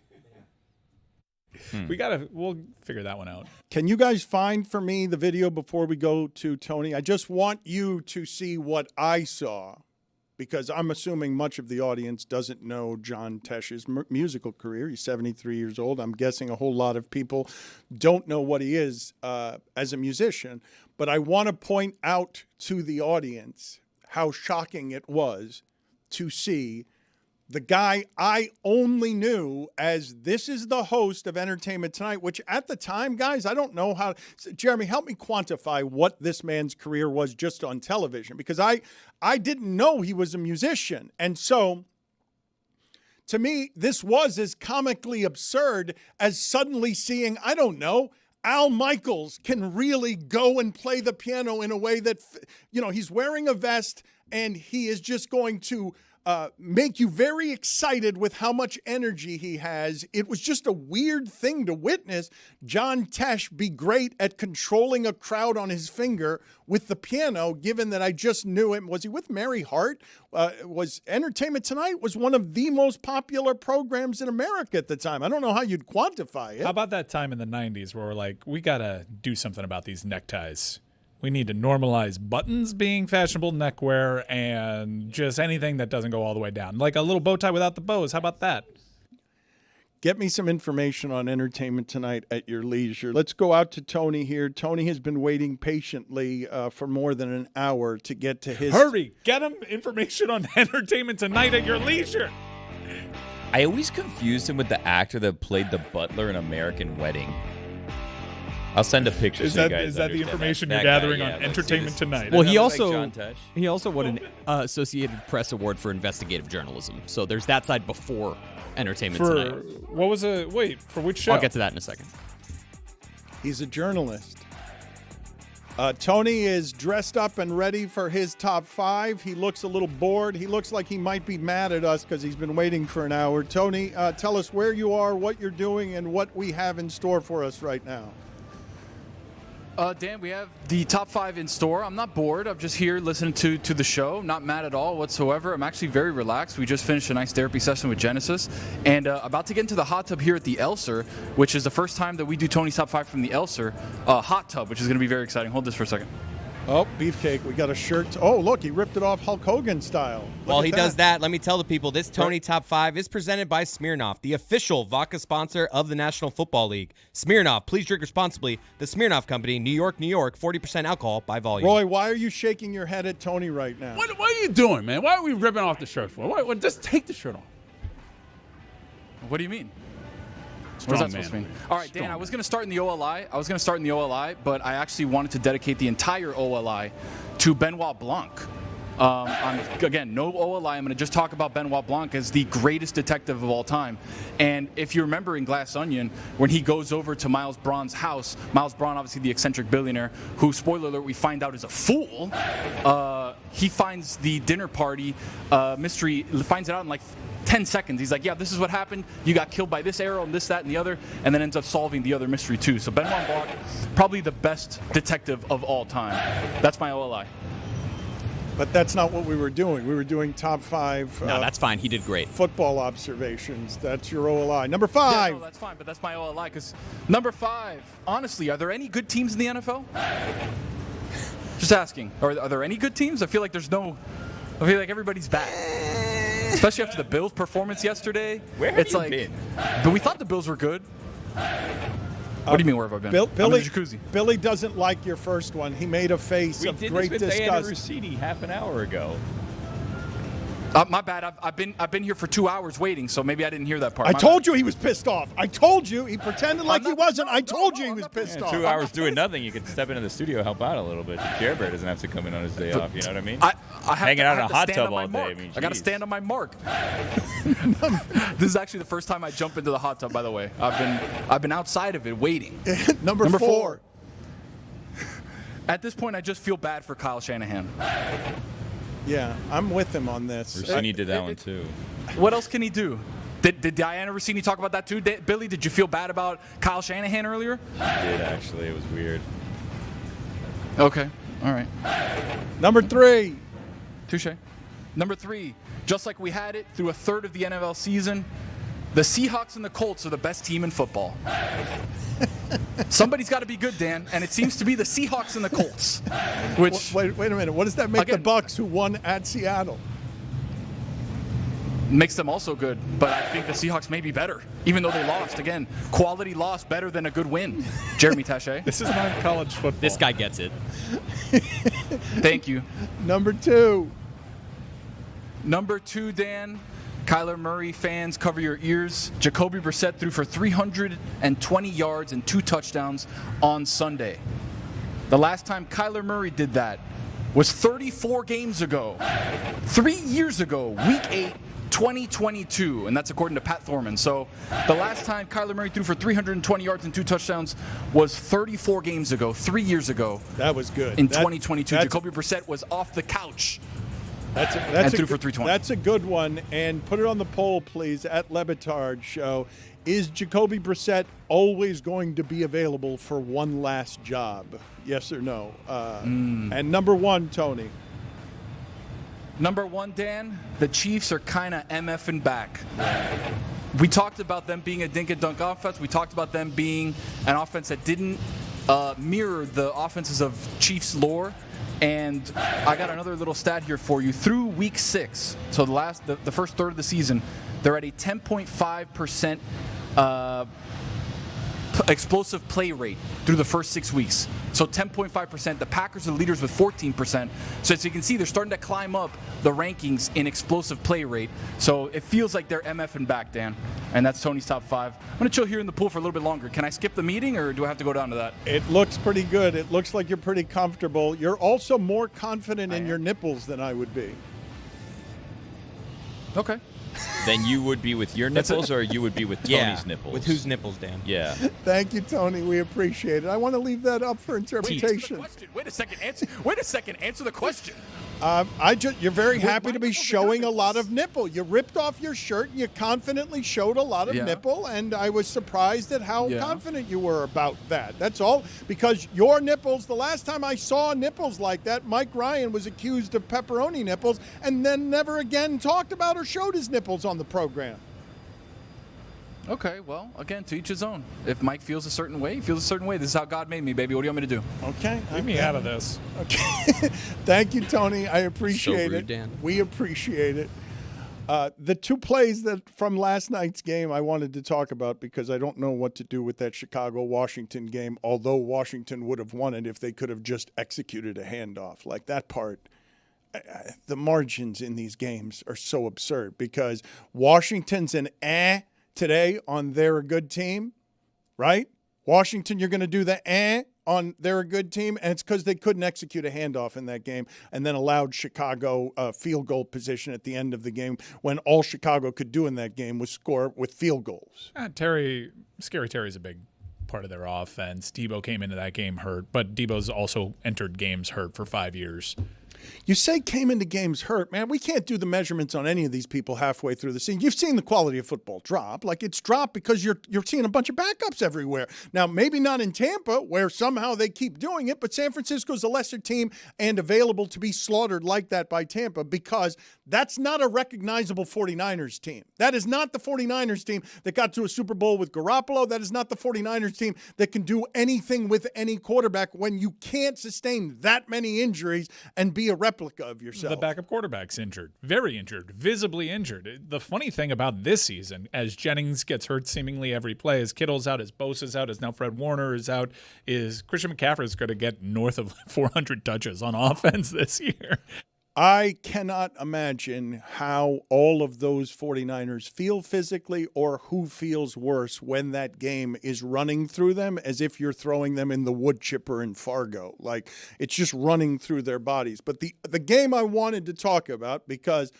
[SPEAKER 2] We'll figure that one out.
[SPEAKER 1] Can you guys find for me the video before we go to Tony? I just want you to see what I saw, because I'm assuming much of the audience doesn't know John Tesh's musical career. He's 73 years old. I'm guessing a whole lot of people don't know what he is as a musician. But I want to point out to the audience how shocking it was to see the guy I only knew as this is the host of Entertainment Tonight, which at the time, guys, I don't know how. Jeremy, help me quantify what this man's career was just on television, because I didn't know he was a musician. And so, to me, this was as comically absurd as suddenly seeing, I don't know, Al Michaels can really go and play the piano in a way that, he's wearing a vest and he is just going to make you very excited with how much energy he has. It was just a weird thing to witness John Tesh be great at controlling a crowd on his finger with the piano, given that I just knew him. Was he with Mary Hart? Was Entertainment Tonight was one of the most popular programs in America at the time. I don't know how you'd quantify it.
[SPEAKER 2] How about that time in the 90s where we're like, we got to do something about these neckties? We need to normalize buttons being fashionable neckwear and just anything that doesn't go all the way down. Like a little bow tie without the bows. How about that?
[SPEAKER 1] Get me some information on Entertainment Tonight at your leisure. Let's go out to Tony here. Tony has been waiting patiently for more than an hour to get to his...
[SPEAKER 2] Hurry! Get him information on Entertainment Tonight at your leisure.
[SPEAKER 4] I always confused him with the actor that played the butler in American Wedding. I'll send a picture.
[SPEAKER 2] Is
[SPEAKER 4] so you
[SPEAKER 2] that
[SPEAKER 4] guys
[SPEAKER 2] is that the
[SPEAKER 4] understand
[SPEAKER 2] information
[SPEAKER 4] that.
[SPEAKER 2] you're
[SPEAKER 4] That
[SPEAKER 2] gathering
[SPEAKER 4] guy,
[SPEAKER 2] on
[SPEAKER 4] yeah, let's
[SPEAKER 2] Entertainment
[SPEAKER 4] see this.
[SPEAKER 2] Tonight?
[SPEAKER 6] Well, he
[SPEAKER 4] Like
[SPEAKER 6] also
[SPEAKER 4] John Tesh.
[SPEAKER 6] won an Associated Press Award for investigative journalism. So there's that side before Entertainment
[SPEAKER 2] For
[SPEAKER 6] Tonight.
[SPEAKER 2] what was it? Wait, for which show?
[SPEAKER 6] I'll get to that in a second.
[SPEAKER 1] He's a journalist. Tony is dressed up and ready for his top five. He looks a little bored. He looks like he might be mad at us because he's been waiting for an hour. Tony, tell us where you are, what you're doing, and what we have in store for us right now.
[SPEAKER 8] Dan, we have the top five in store. I'm not bored. I'm just here listening to the show. Not mad at all whatsoever. I'm actually very relaxed. We just finished a nice therapy session with Genesis. And about to get into the hot tub here at the Elser, which is the first time that we do Tony's Top 5 from the Elser hot tub, which is going to be very exciting. Hold this for a second.
[SPEAKER 1] Oh, Beefcake, we got a shirt. Oh, look, he ripped it off Hulk Hogan style. Look
[SPEAKER 7] While
[SPEAKER 1] at
[SPEAKER 7] he does that, let me tell the people, this Tony Top 5 is presented by Smirnoff, the official vodka sponsor of the National Football League. Smirnoff, please drink responsibly. The Smirnoff Company, New York, New York, 40% alcohol by volume.
[SPEAKER 1] Roy, why are you shaking your head at Tony right now?
[SPEAKER 5] What are you doing, man? Why are we ripping off the shirt for? Why, just take the shirt off.
[SPEAKER 8] What do you mean? What
[SPEAKER 5] Strong
[SPEAKER 8] does that supposed to
[SPEAKER 5] man.
[SPEAKER 8] mean? All right, Dan, I was going to start in the OLI. But I actually wanted to dedicate the entire OLI to Benoit Blanc. Again, no OLI. I'm going to just talk about Benoit Blanc as the greatest detective of all time. And if you remember in Glass Onion, when he goes over to Miles Braun's house, Miles Braun, obviously the eccentric billionaire, who, spoiler alert, we find out is a fool, he finds the dinner party mystery, finds it out in like 10 seconds. He's like, yeah, this is what happened. You got killed by this arrow and this, that, and the other, and then ends up solving the other mystery too. So Benoit Blanc, probably the best detective of all time. That's my OLI.
[SPEAKER 1] But that's not what we were doing. We were doing top five
[SPEAKER 6] No, that's fine. He did great.
[SPEAKER 1] football observations. That's your OLI. Number five.
[SPEAKER 8] Yeah, no, that's fine, but that's my OLI because number 5, honestly, are there any good teams in the NFL? Just asking. Are there any good teams? I feel like everybody's bad. Especially after the Bills' performance yesterday.
[SPEAKER 4] Where have you been?
[SPEAKER 8] But we thought the Bills were good. What do you mean, where have I been? I'm
[SPEAKER 1] Billy,
[SPEAKER 8] in the jacuzzi.
[SPEAKER 1] Billy doesn't like your first one. He made a face
[SPEAKER 4] We
[SPEAKER 1] of
[SPEAKER 4] did
[SPEAKER 1] great
[SPEAKER 4] this with Diana
[SPEAKER 1] disgust.
[SPEAKER 4] Rossini half an hour ago.
[SPEAKER 8] My bad. I've been here for 2 hours waiting, so maybe I didn't hear that part.
[SPEAKER 1] I told you he was pissed off. I told you. He pretended like he
[SPEAKER 8] not-
[SPEAKER 1] wasn't.
[SPEAKER 8] no,
[SPEAKER 1] I
[SPEAKER 8] no,
[SPEAKER 1] told
[SPEAKER 8] no,
[SPEAKER 1] you he
[SPEAKER 8] I'm
[SPEAKER 1] was
[SPEAKER 8] not
[SPEAKER 1] pissed
[SPEAKER 8] pissed.
[SPEAKER 1] off.
[SPEAKER 4] 2 hours doing nothing. You could step into the studio, help out a little bit. Care Bear doesn't have to come in on his day off. You know what I mean?
[SPEAKER 8] I have
[SPEAKER 4] Hanging
[SPEAKER 8] to,
[SPEAKER 4] out
[SPEAKER 8] I
[SPEAKER 4] in
[SPEAKER 8] have
[SPEAKER 4] a
[SPEAKER 8] to
[SPEAKER 4] hot
[SPEAKER 8] stand
[SPEAKER 4] tub
[SPEAKER 8] on my
[SPEAKER 4] all day.
[SPEAKER 8] mark.
[SPEAKER 4] I mean,
[SPEAKER 8] I got to
[SPEAKER 4] geez.
[SPEAKER 8] stand on my mark. This is actually the first time I jump into the hot tub. By the way, I've been outside of it waiting.
[SPEAKER 1] Number
[SPEAKER 8] Number
[SPEAKER 1] four.
[SPEAKER 8] At this point, I just feel bad for Kyle Shanahan.
[SPEAKER 1] Yeah, I'm with him on this.
[SPEAKER 4] Rossini did that one too.
[SPEAKER 8] What else can he do? Did Diana Rossini talk about that too? Billy, did you feel bad about Kyle Shanahan earlier?
[SPEAKER 4] He did actually. It was weird.
[SPEAKER 8] Okay. All right.
[SPEAKER 1] Number 3.
[SPEAKER 8] Touche. Number 3, just like we had it through a third of the NFL season, the Seahawks and the Colts are the best team in football. Somebody's got to be good, Dan, and it seems to be the Seahawks and the Colts. Which
[SPEAKER 1] Wait a minute. What does that make the
[SPEAKER 8] Again-
[SPEAKER 1] Bucks, who won at Seattle?
[SPEAKER 8] makes them also good, but I think the Seahawks may be better, even though they lost. Again, quality loss better than a good win. Jeremy Taché.
[SPEAKER 2] This is not college football.
[SPEAKER 6] This guy gets it.
[SPEAKER 8] Thank you.
[SPEAKER 1] Number 2.
[SPEAKER 8] Number 2, Dan. Kyler Murray fans, cover your ears. Jacoby Brissett threw for 320 yards and 2 touchdowns on Sunday. The last time Kyler Murray did that was 34 games ago. 3 years ago, Week 8, 2022, and that's according to Pat Thorman. So the last time Kyler Murray threw for 320 yards and 2 touchdowns was 34 games ago, 3 years ago.
[SPEAKER 1] That was good.
[SPEAKER 8] In 2022, Jacoby Brissett was off the couch.
[SPEAKER 1] That's
[SPEAKER 8] and threw for 320.
[SPEAKER 1] That's a good one. And put it on the poll, please, at Le Batard Show. Is Jacoby Brissett always going to be available for one last job? Yes or no? And number 1, Tony.
[SPEAKER 8] Number 1, Dan, the Chiefs are kind of MFing back. We talked about them being a dink-and-dunk offense. We talked about them being an offense that didn't mirror the offenses of Chiefs lore. And I got another little stat here for you. Through Week 6, so the first third of the season, they're at a 10.5% explosive play rate through the first 6 weeks. So 10.5%. The Packers are the leaders with 14%. So as you can see, they're starting to climb up the rankings in explosive play rate. So it feels like they're MFing back, Dan. And that's Tony's top 5. I'm going to chill here in the pool for a little bit longer. Can I skip the meeting, or do I have to go down to that?
[SPEAKER 1] It looks pretty good. It looks like you're pretty comfortable. You're also more confident in your nipples than I would be.
[SPEAKER 8] Okay.
[SPEAKER 4] Then you would be with your nipples, or you would be with Tony's nipples?
[SPEAKER 7] With whose nipples, Dan?
[SPEAKER 4] Yeah.
[SPEAKER 1] Thank you, Tony. We appreciate it. I want to leave that up for interpretation.
[SPEAKER 8] Wait a second. Answer the question.
[SPEAKER 1] You're very happy to be showing a lot of nipple. You ripped off your shirt and you confidently showed a lot of nipple, and I was surprised at how confident you were about that. That's all. Because your nipples, the last time I saw nipples like that, Mike Ryan was accused of pepperoni nipples and then never again talked about or showed his nipples on the program.
[SPEAKER 8] Okay, well, again, to each his own. If Mike feels a certain way, he feels a certain way. This is how God made me, baby. What do you want me to do?
[SPEAKER 1] Okay.
[SPEAKER 2] Leave me out of this.
[SPEAKER 1] Okay. Thank you, Tony. I appreciate
[SPEAKER 6] rude,
[SPEAKER 1] it.
[SPEAKER 6] Dan.
[SPEAKER 1] We appreciate it. The 2 plays that from last night's game I wanted to talk about, because I don't know what to do with that Chicago-Washington game, although Washington would have won it if they could have just executed a handoff. Like that part, the margins in these games are so absurd, because Washington's an today on they're a good team, right? Washington, you're going to do the on they're a good team, and it's because they couldn't execute a handoff in that game and then allowed Chicago field goal position at the end of the game, when all Chicago could do in that game was score with field goals.
[SPEAKER 2] Scary Terry's a big part of their offense. Debo came into that game hurt, but Debo's also entered games hurt for 5 years.
[SPEAKER 1] You say came into games hurt, man. We can't do the measurements on any of these people halfway through the season. You've seen the quality of football drop. Like, it's dropped because you're seeing a bunch of backups everywhere. Now, maybe not in Tampa, where somehow they keep doing it, but San Francisco's a lesser team and available to be slaughtered like that by Tampa, because that's not a recognizable 49ers team. That is not the 49ers team that got to a Super Bowl with Garoppolo. That is not the 49ers team that can do anything with any quarterback when you can't sustain that many injuries and be a replica of yourself.
[SPEAKER 2] The backup quarterback's injured, very injured, visibly injured. The funny thing about this season, as Jennings gets hurt seemingly every play, as Kittle's out, as Bosa's out, as now Fred Warner is out, is Christian McCaffrey is going to get north of 400 touches on offense this year.
[SPEAKER 1] I cannot imagine how all of those 49ers feel physically, or who feels worse when that game is running through them as if you're throwing them in the wood chipper in Fargo. Like, it's just running through their bodies. But the game I wanted to talk about, because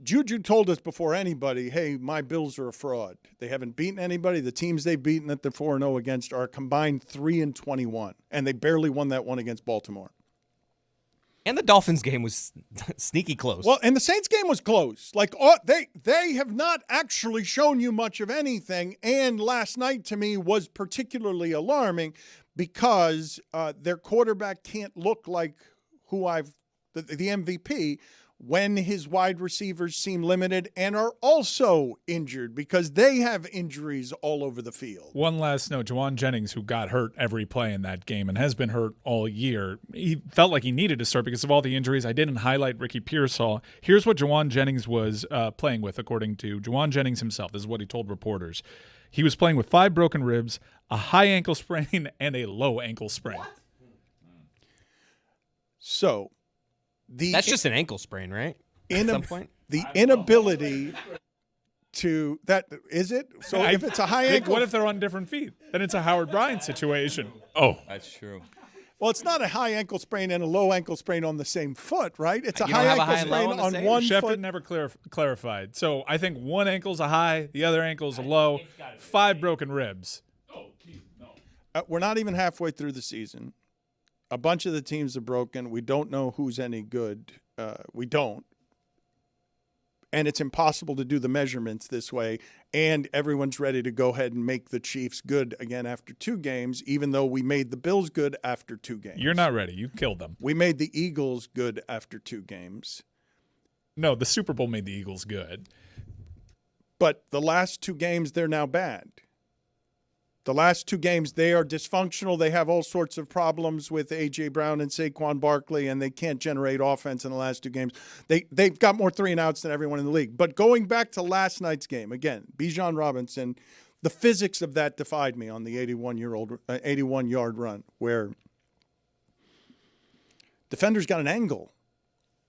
[SPEAKER 1] Juju told us before anybody, hey, my Bills are a fraud. They haven't beaten anybody. The teams they've beaten that they're 4-0 against are combined 3-21, and they barely won that one against Baltimore.
[SPEAKER 7] And the Dolphins game was sneaky close.
[SPEAKER 1] Well, and the Saints game was close. Like, they have not actually shown you much of anything. And last night, to me, was particularly alarming because their quarterback can't look like the MVP when his wide receivers seem limited and are also injured because they have injuries all over the field.
[SPEAKER 2] One last note, Juwan Jennings, who got hurt every play in that game and has been hurt all year, he felt like he needed to start because of all the injuries. I didn't highlight Ricky Pearsall. Here's what Juwan Jennings was playing with, according to Juwan Jennings himself. This is what he told reporters. He was playing with 5 broken ribs, a high ankle sprain, and a low ankle sprain.
[SPEAKER 7] What?
[SPEAKER 1] So
[SPEAKER 7] that's just an ankle sprain, right? At some point?
[SPEAKER 1] The inability to – that is it? So if it's a high ankle –
[SPEAKER 2] what if they're on different feet? Then it's a Howard Bryant situation.
[SPEAKER 4] Oh. That's true.
[SPEAKER 1] Well, it's not a high ankle sprain and a low ankle sprain on the same foot, right? It's a
[SPEAKER 7] You
[SPEAKER 1] high
[SPEAKER 7] don't have a
[SPEAKER 1] ankle
[SPEAKER 7] high and
[SPEAKER 1] sprain
[SPEAKER 7] low on the
[SPEAKER 1] on
[SPEAKER 7] same?
[SPEAKER 1] one
[SPEAKER 2] Shepard
[SPEAKER 1] foot.
[SPEAKER 2] never clarified. So I think one ankle's a high, the other ankle's a low, 5 broken ribs.
[SPEAKER 1] We're not even halfway through the season. A bunch of the teams are broken. We don't know who's any good. We don't. And it's impossible to do the measurements this way. And everyone's ready to go ahead and make the Chiefs good again after 2 games, even though we made the Bills good after 2 games.
[SPEAKER 2] You're not ready. You killed them.
[SPEAKER 1] We made the Eagles good after 2 games.
[SPEAKER 2] No, the Super Bowl made the Eagles good.
[SPEAKER 1] But the last 2 games, they're now bad. The last 2 games, they are dysfunctional. They have all sorts of problems with A.J. Brown and Saquon Barkley, and they can't generate offense in the last 2 games. They've got more 3-and-outs than everyone in the league. But going back to last night's game, again, Bijan Robinson, the physics of that defied me on the 81-yard run, where defender's got an angle.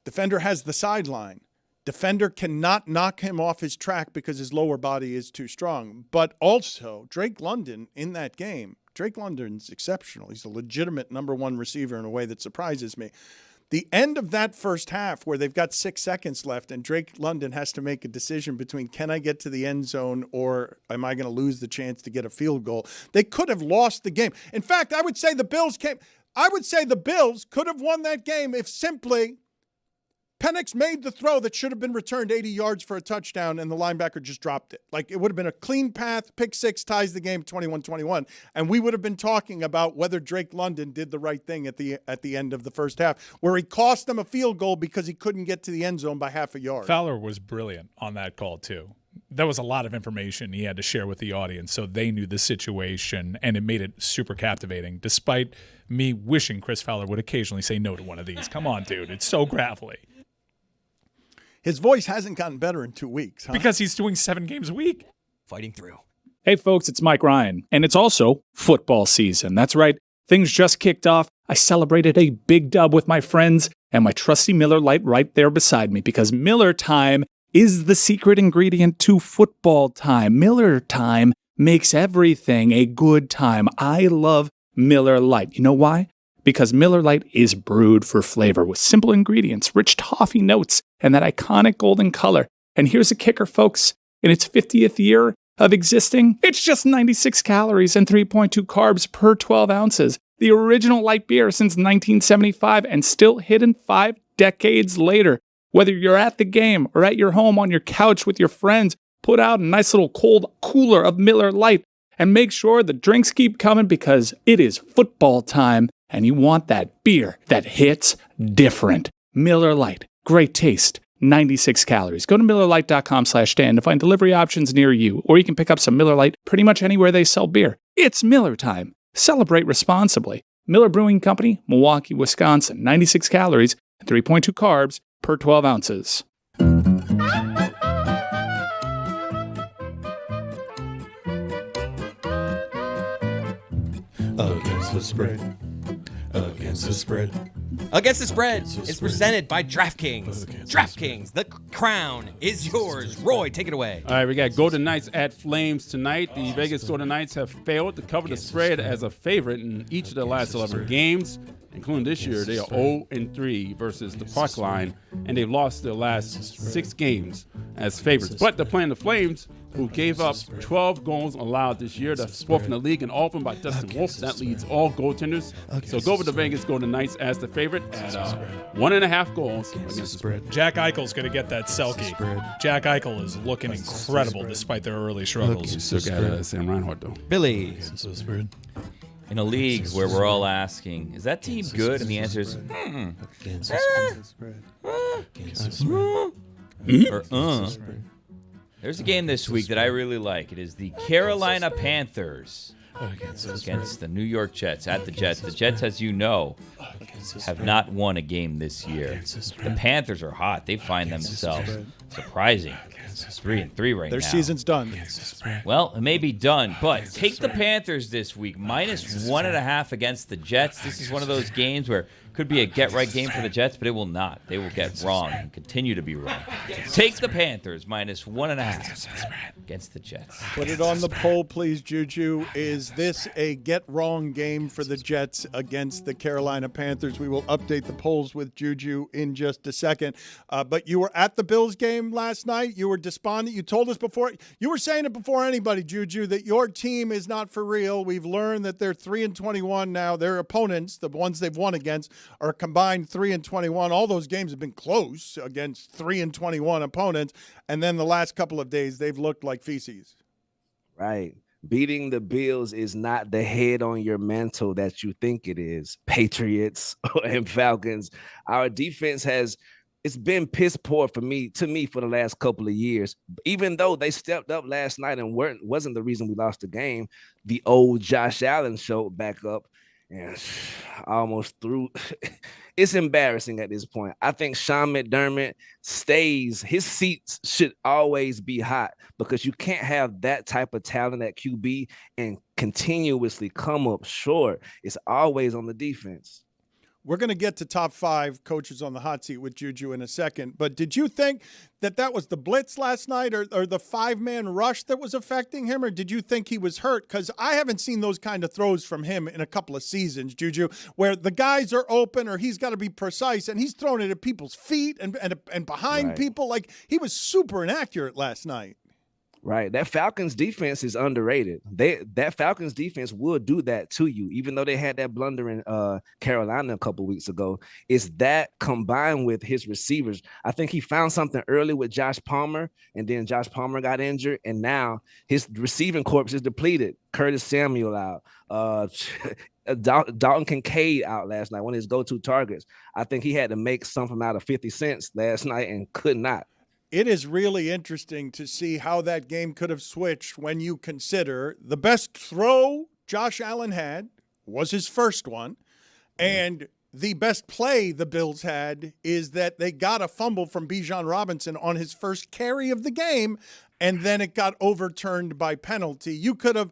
[SPEAKER 1] Defender has the sideline. Defender cannot knock him off his track because his lower body is too strong. But also, Drake London in that game, Drake London's exceptional. He's a legitimate number 1 receiver in a way that surprises me. The end of that first half where they've got 6 seconds left and Drake London has to make a decision between can I get to the end zone or am I going to lose the chance to get a field goal? They could have lost the game. In fact, I would say the Bills could have won that game if simply Penix made the throw that should have been returned 80 yards for a touchdown, and the linebacker just dropped it. Like, it would have been a clean path. Pick 6 ties the game 21-21, and we would have been talking about whether Drake London did the right thing at the end of the first half, where he cost them a field goal because he couldn't get to the end zone by half a yard.
[SPEAKER 2] Fowler was brilliant on that call, too. There was a lot of information he had to share with the audience, so they knew the situation, and it made it super captivating, despite me wishing Chris Fowler would occasionally say no to one of these. Come on, dude. It's so gravelly.
[SPEAKER 1] His voice hasn't gotten better in 2 weeks, huh?
[SPEAKER 2] Because he's doing 7 games a week.
[SPEAKER 7] Fighting through.
[SPEAKER 9] Hey, folks, it's Mike Ryan, and it's also football season. That's right. Things just kicked off. I celebrated a big dub with my friends and my trusty Miller Lite right there beside me because Miller Time is the secret ingredient to football time. Miller Time makes everything a good time. I love Miller Lite. You know why? Because Miller Lite is brewed for flavor with simple ingredients, rich toffee notes, and that iconic golden color. And here's a kicker, folks. In its 50th year of existing, it's just 96 calories and 3.2 carbs per 12 ounces. The original light beer since 1975 and still hidden 5 decades later. Whether you're at the game or at your home on your couch with your friends, put out a nice little cold cooler of Miller Lite and make sure the drinks keep coming because it is football time. And you want that beer that hits different. Miller Lite. Great taste. 96 calories. Go to MillerLite.com/Dan to find delivery options near you. Or you can pick up some Miller Lite pretty much anywhere they sell beer. It's Miller time. Celebrate responsibly. Miller Brewing Company, Milwaukee, Wisconsin. 96 calories and 3.2 carbs per 12 ounces.
[SPEAKER 10] Against the spread. Against the spread.
[SPEAKER 7] Against the Spread is presented by DraftKings. DraftKings, the crown is yours. Roy, take it away.
[SPEAKER 5] All right, we got Golden Knights at Flames tonight. The Vegas Golden Knights have failed to cover the spread as a favorite in each of the last 11 games, including this year. They are 0-3 versus the puck line, and they've lost their last 6 games as favorites. But they're playing the Flames, who gave up 12 goals allowed this year. That's 4th in the league, and all of them by Dustin Wolf. That leads all goaltenders. So go with the Vegas Golden Knights as the favorite at 1.5 goals against the spread.
[SPEAKER 2] Jack Eichel's going to get that Selke. Jack Eichel is looking incredible despite their early struggles.
[SPEAKER 5] Still got Sam Reinhart, though.
[SPEAKER 7] Billy.
[SPEAKER 4] In a league where we're all asking, is that team good? And the answer is, There's a game this week that I really like. It is the Carolina Panthers against the New York Jets at the Jets. The Jets, as you know, have not won a game this year. The Panthers are hot. They find themselves surprising 3-3 right now.
[SPEAKER 1] Their season's done.
[SPEAKER 4] Well, it may be done, but take the Panthers this week, -1.5 against the Jets. This is one of those games where it could be a get-right game for the Jets, but it will not. They will get wrong and continue to be wrong. Take the Panthers -1.5 against the Jets.
[SPEAKER 1] Put it on the poll, please, Juju. Is this a get-wrong game for the Jets against the Carolina Panthers? We will update the polls with Juju in just a second. But you were at the Bills game last night. You were despondent. You told us before. You were saying it before anybody, Juju, that your team is not for real. We've learned that they're 3-21 now. Their opponents, the ones they've won against, are combined 3-21. All those games have been close against 3-21 opponents. And then the last couple of days, they've looked like feces.
[SPEAKER 11] Right. Beating the Bills is not the head on your mantle that you think it is. Patriots and Falcons. Our defense it's been piss poor to me for the last couple of years. Even though they stepped up last night and wasn't the reason we lost the game, the old Josh Allen showed back up and almost threw. It's embarrassing at this point. I think Sean McDermott his seats should always be hot because you can't have that type of talent at QB and continuously come up short. It's always on the defense.
[SPEAKER 1] We're going to get to top 5 coaches on the hot seat with Juju in a second. But did you think that was the blitz last night or the 5-man rush that was affecting him? Or did you think he was hurt? Because I haven't seen those kind of throws from him in a couple of seasons, Juju, where the guys are open or he's got to be precise and he's throwing it at people's feet and behind people. Like, he was super inaccurate last night.
[SPEAKER 11] Right. That Falcons defense is underrated. That Falcons defense will do that to you, even though they had that blunder in Carolina a couple weeks ago. It's that combined with his receivers. I think he found something early with Josh Palmer, and then Josh Palmer got injured, and now his receiving corps is depleted. Curtis Samuel out. Dalton Kincaid out last night, one of his go-to targets. I think he had to make something out of 50 cents last night and could not.
[SPEAKER 1] It is really interesting to see how that game could have switched when you consider the best throw Josh Allen had was his first one, and the best play the Bills had is that they got a fumble from Bijan Robinson on his first carry of the game, and then it got overturned by penalty. You could have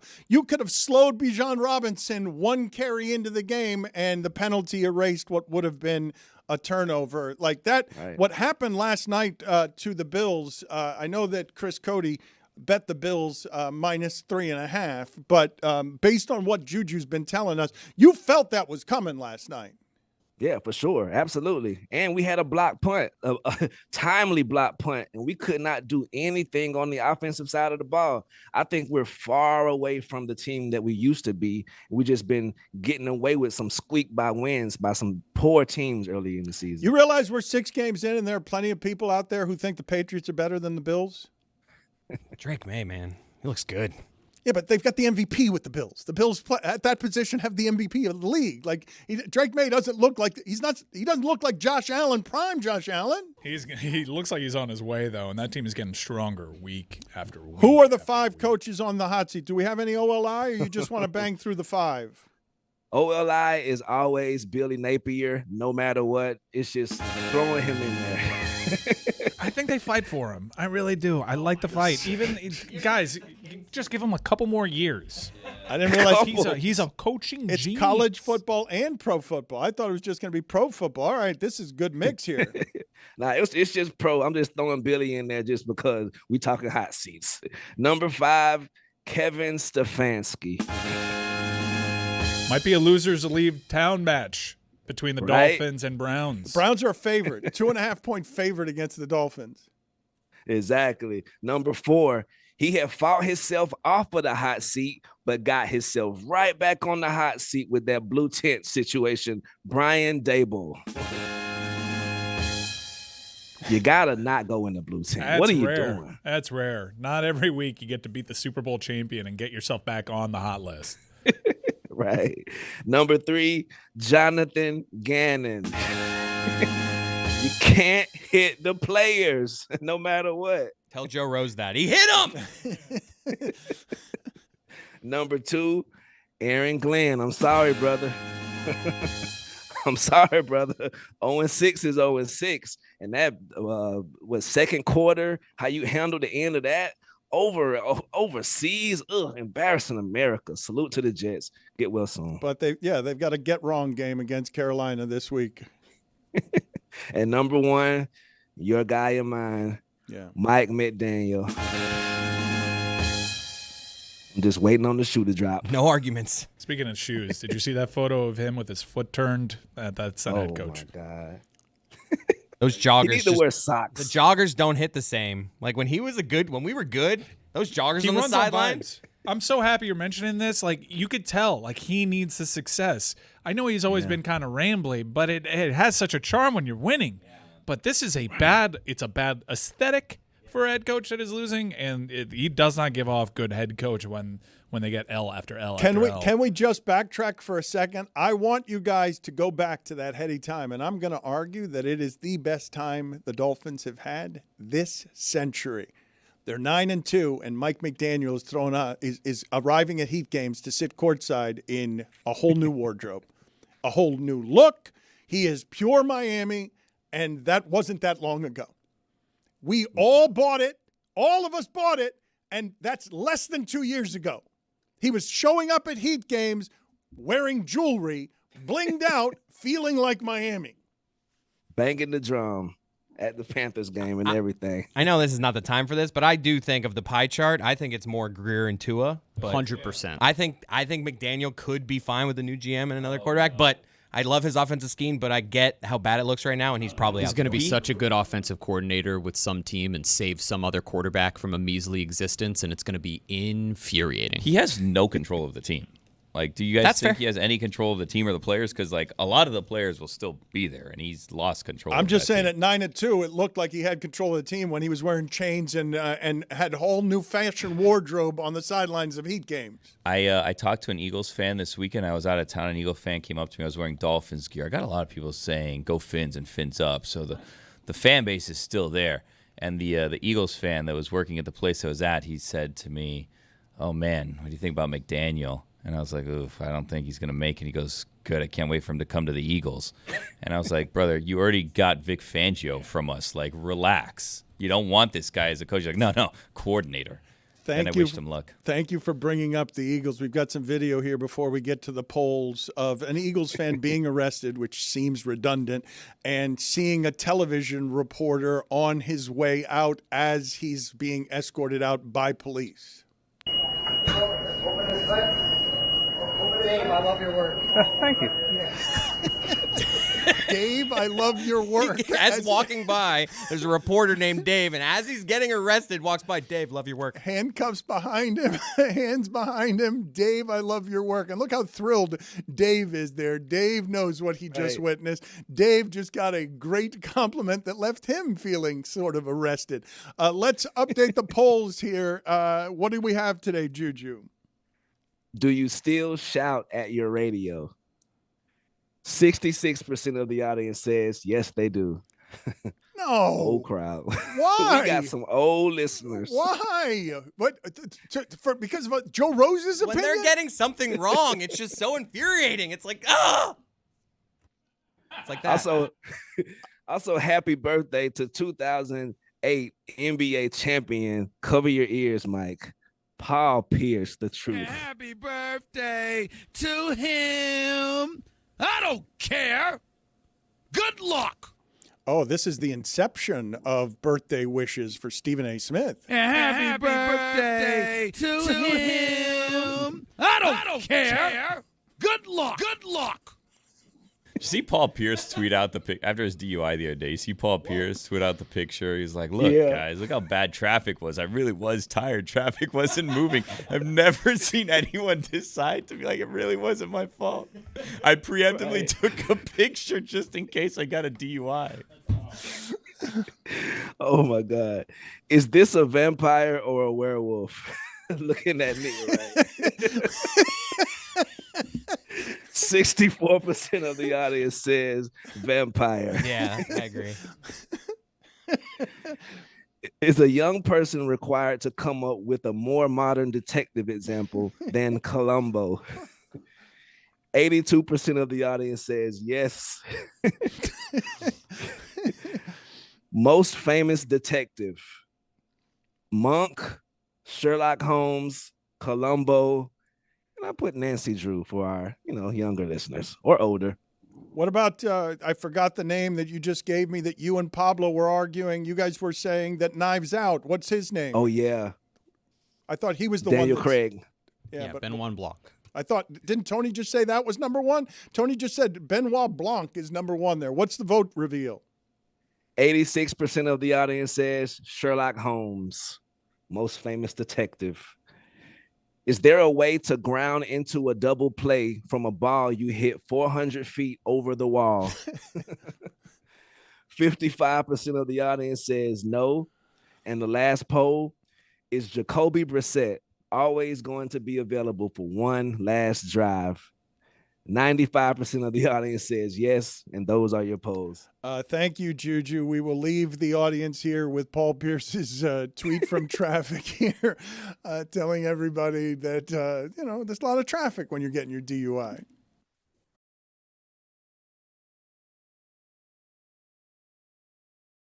[SPEAKER 1] slowed Bijan Robinson one carry into the game, and the penalty erased what would have been a turnover like that. Right. What happened last night to the Bills, I know that Chris Cody bet the Bills -3.5, but based on what Juju's been telling us, you felt that was coming last night.
[SPEAKER 11] Yeah, for sure. Absolutely. And we had a block punt, a timely block punt, and we could not do anything on the offensive side of the ball. I think we're far away from the team that we used to be. We just been getting away with some squeak by wins by some poor teams early in the season.
[SPEAKER 1] You realize we're 6 games in and there are plenty of people out there who think the Patriots are better than the Bills?
[SPEAKER 7] Drake May, man. He looks good.
[SPEAKER 1] Yeah, but they've got the MVP with the Bills. The Bills at that position have the MVP of the league. Like Drake May doesn't look like he doesn't look like Josh Allen, prime Josh Allen.
[SPEAKER 2] He looks like he's on his way though, and that team is getting stronger week after week.
[SPEAKER 1] Who are the 5 coaches on the hot seat? Do we have any OLI, or you just want to bang through the 5?
[SPEAKER 11] OLI is always Billy Napier, no matter what. It's just throwing him in there.
[SPEAKER 2] I think they fight for him. I really do. I like the fight. Even guys, just give him a couple more years.
[SPEAKER 1] I didn't realize
[SPEAKER 2] he's a coaching
[SPEAKER 1] it's
[SPEAKER 2] genius.
[SPEAKER 1] College football and pro football. I thought it was just going to be pro football. All right, this is a good mix here.
[SPEAKER 11] Nah, it's just pro. I'm just throwing Billy in there just because we talking hot seats. Number 5, Kevin Stefanski.
[SPEAKER 2] Might be a losers leave town match between the Dolphins and Browns.
[SPEAKER 1] The Browns are a favorite, a 2.5-point favorite against the Dolphins.
[SPEAKER 11] Exactly. Number 4, he had fought himself off of the hot seat, but got himself right back on the hot seat with that blue tent situation. Brian Daboll. You gotta not go in the blue tent. What are you doing?
[SPEAKER 2] That's rare. Not every week you get to beat the Super Bowl champion and get yourself back on the hot list.
[SPEAKER 11] right? Number 3, Jonathan Gannon. You can't hit the players no matter what.
[SPEAKER 7] Tell Joe Rose that. He hit him.
[SPEAKER 11] Number 2, Aaron Glenn. I'm sorry, brother. I'm sorry, brother. 0-6 is 0-6. And that was second quarter, how you handle the end of that overseas. Embarrassing America. Salute to the Jets. Get well soon.
[SPEAKER 1] But they've got a get wrong game against Carolina this week.
[SPEAKER 11] And number 1, your guy and mine, Mike McDaniel. I'm just waiting on the shoe to drop.
[SPEAKER 7] No arguments.
[SPEAKER 2] Speaking of shoes, did you see that photo of him with his foot turned? That's not head coach.
[SPEAKER 11] Oh, my God.
[SPEAKER 7] Those joggers.
[SPEAKER 11] You need to wear socks.
[SPEAKER 7] The joggers don't hit the same. Like when we were good, those joggers on the sidelines.
[SPEAKER 2] I'm so happy you're mentioning this. Like, you could tell, like, he needs the success. I know he's always been kind of rambly, but it has such a charm when you're winning. But this is a bad aesthetic for a head coach that is losing, and he does not give off good head coach when they get L after L
[SPEAKER 1] Can
[SPEAKER 2] after L.
[SPEAKER 1] Can we just backtrack for a second? I want you guys to go back to that heady time, and I'm going to argue that it is the best time the Dolphins have had this century. They're 9-2, and Mike McDaniel is arriving at Heat games to sit courtside in a whole new wardrobe, a whole new look. He is pure Miami, and that wasn't that long ago. We all bought it. All of us bought it, and that's less than 2 years ago. He was showing up at Heat games wearing jewelry, blinged out, feeling like Miami.
[SPEAKER 11] Banging the drum at the Panthers game and everything.
[SPEAKER 7] I know this is not the time for this, but I do think of the pie chart. I think it's more Greer and Tua.
[SPEAKER 6] 100%.
[SPEAKER 7] I think McDaniel could be fine with a new GM and another quarterback, but I love his offensive scheme, but I get how bad it looks right now, and he's probably
[SPEAKER 6] going to be such a good offensive coordinator with some team and save some other quarterback from a measly existence, and it's going to be infuriating.
[SPEAKER 4] He has no control of the team. Like, do you guys think he has any control of the team or the players? Because, like, a lot of the players will still be there, and he's lost control.
[SPEAKER 1] I'm just saying
[SPEAKER 4] team.
[SPEAKER 1] at 9-2, it looked like he had control of the team when he was wearing chains and had a whole new fashion wardrobe on the sidelines of Heat games.
[SPEAKER 4] I talked to an Eagles fan this weekend. I was out of town. An Eagle fan came up to me. I was wearing Dolphins gear. I got a lot of people saying, go Fins and Fins up. So the fan base is still there. And the Eagles fan that was working at the place I was at, he said to me, oh, man, what do you think about McDaniel? And I was like, oof, I don't think he's going to make it. He goes, good, I can't wait for him to come to the Eagles. And I was like, brother, you already got Vic Fangio from us. Like, relax. You don't want this guy as a coach. You're like, no, coordinator. And I wished him luck.
[SPEAKER 1] Thank you for bringing up the Eagles. We've got some video here before we get to the polls of an Eagles fan being arrested, which seems redundant, and seeing a television reporter on his way out as he's being escorted out by police.
[SPEAKER 12] Dave, I love your work.
[SPEAKER 9] Thank you.
[SPEAKER 1] Dave, I love your work.
[SPEAKER 7] As walking by, there's a reporter named Dave, and as he's getting arrested, walks by, Dave, love your work.
[SPEAKER 1] Handcuffs behind him, hands behind him. Dave, I love your work. And look how thrilled Dave is there. Dave knows what he just witnessed. Dave just got a great compliment that left him feeling sort of arrested. Let's update the polls here. What do we have today, Juju?
[SPEAKER 11] Do you still shout at your radio? 66% of the audience says yes, they do.
[SPEAKER 1] No.
[SPEAKER 11] Old crowd.
[SPEAKER 1] Why?
[SPEAKER 11] We got some old listeners.
[SPEAKER 1] Why? What? Because of Joe Rose's opinion?
[SPEAKER 7] When they're getting something wrong, it's just so infuriating. It's like, ah! It's like that.
[SPEAKER 11] Also, happy birthday to 2008 NBA champion. Cover your ears, Mike. Paul Pierce, the truth.
[SPEAKER 10] Happy birthday to him. I don't care. Good luck.
[SPEAKER 1] Oh, this is the inception of birthday wishes for Stephen A. Smith.
[SPEAKER 10] Happy birthday to him. I don't care. Good luck. Good luck.
[SPEAKER 4] Did you see Paul Pierce tweet out the pic after his DUI the other day? You see Paul Pierce tweet out the picture. He's like, look, guys, look how bad traffic was. I really was tired. Traffic wasn't moving. I've never seen anyone decide to be like, it really wasn't my fault. I preemptively took a picture just in case I got a DUI.
[SPEAKER 11] Oh, my God. Is this a vampire or a werewolf? Looking at me, right? 64% of the audience says vampire.
[SPEAKER 7] Yeah, I agree.
[SPEAKER 11] Is a young person required to come up with a more modern detective example than Columbo? 82% of the audience says yes. Most famous detective: Monk, Sherlock Holmes, Columbo, and I put Nancy Drew for our, younger listeners or older.
[SPEAKER 1] What about, I forgot the name that you just gave me that you and Pablo were arguing. You guys were saying that Knives Out. What's his name?
[SPEAKER 11] Oh, yeah.
[SPEAKER 1] I thought he was the
[SPEAKER 11] Daniel
[SPEAKER 1] one.
[SPEAKER 11] Craig.
[SPEAKER 6] Yeah,
[SPEAKER 1] but
[SPEAKER 6] Benoit Blanc.
[SPEAKER 1] I thought, didn't Tony just say that was number one? Tony just said Benoit Blanc is number one there. What's the vote reveal?
[SPEAKER 11] 86% of the audience says Sherlock Holmes, most famous detective. Is there a way to ground into a double play from a ball you hit 400 feet over the wall? 55% of the audience says no. And the last poll is Jacoby Brissett always going to be available for one last drive? 95% of the audience says yes, and those are your polls.
[SPEAKER 1] Thank you, Juju. We will leave the audience here with Paul Pierce's tweet from traffic here, telling everybody that, there's a lot of traffic when you're getting your DUI.